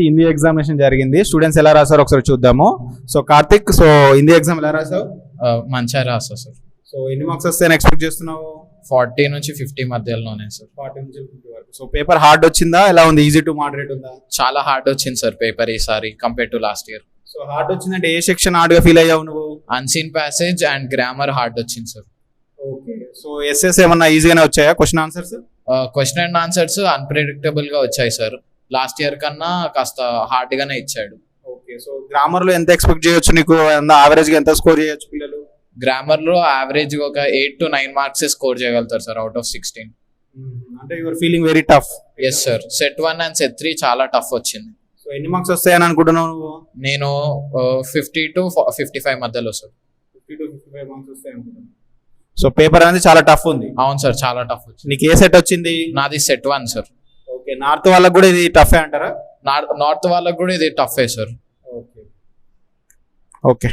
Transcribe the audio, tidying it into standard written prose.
Hindi examination జరిగింది. Students ఎలా రాసారో ఒకసారి చూద్దాము. So Karthik, so Hindi exam ఎలా రాసావు? మంచిగా రాసా సార్. సో ఎన్ని మార్క్స్ వస్తాయని ఎక్స్పెక్ట్ చేస్తున్నావు? 40 నుంచి 50 మధ్యలోనే సార్. 40 నుంచి 50 వరకు. సో పేపర్ హార్డ్ వచ్చిందా, ఎలా ఉంది? ఈజీ టు మోడరేట్ ఉందా? చాలా హార్డ్ వచ్చింది సార్ పేపర్ ఈసారి compare to last year. So hard వచ్చిందంటే ఏ సెక్షన్ హార్డ్ గా ఫీల్ అయ్యావు నువ్వు? Unseen passage and grammar hard వచ్చింది సార్. ఓకే. సో ఎస్ఎస్ ఏమన్నా ఈజీగానే వచ్చాయా question answers? Question and answers unpredictable గా వచ్చాయి సార్. లాస్ట్ ఇయర్ కన్నా కాస్త హార్డ్ గానే ఇచ్చాడు. ఓకే. సో గ్రామర్ లో ఎంత ఎక్స్పెక్ట్ చేయొచ్చు నీకు? యావరేజ్ గా ఎంత స్కోర్ చేయొచ్చు పిల్లలు? గ్రామర్ లో యావరేజ్ ఒక 8 to 9 మార్క్స్ స్కోర్ చేయగలుగుతారు సార్ అవుట్ ఆఫ్ 16. అంటే your feeling very tough. Yes sir. Set 1 and set 3 చాలా టఫ్ వచ్చింది. సో ఎన్ని మార్క్స్ వస్తాయని అనుకుంటున్నావు నువ్వు? నేను 50 to 55 మధ్యలో సార్. 50 to 55 మార్క్స్ వస్తాయి అనుకుంటున్నాను. సో పేపర్ అనేది చాలా టఫ్ ఉంది. అవును సార్, చాలా టఫ్ వచ్చింది. నీకు ఏ సెట్ వచ్చింది? నాది సెట్ 1 సార్. ఓకే. నార్త్ వాళ్ళకి కూడా ఇది టఫ్ అంటారా? నార్త్ వాళ్ళకి కూడా ఇది టఫే సార్. ఓకే. ఓకే.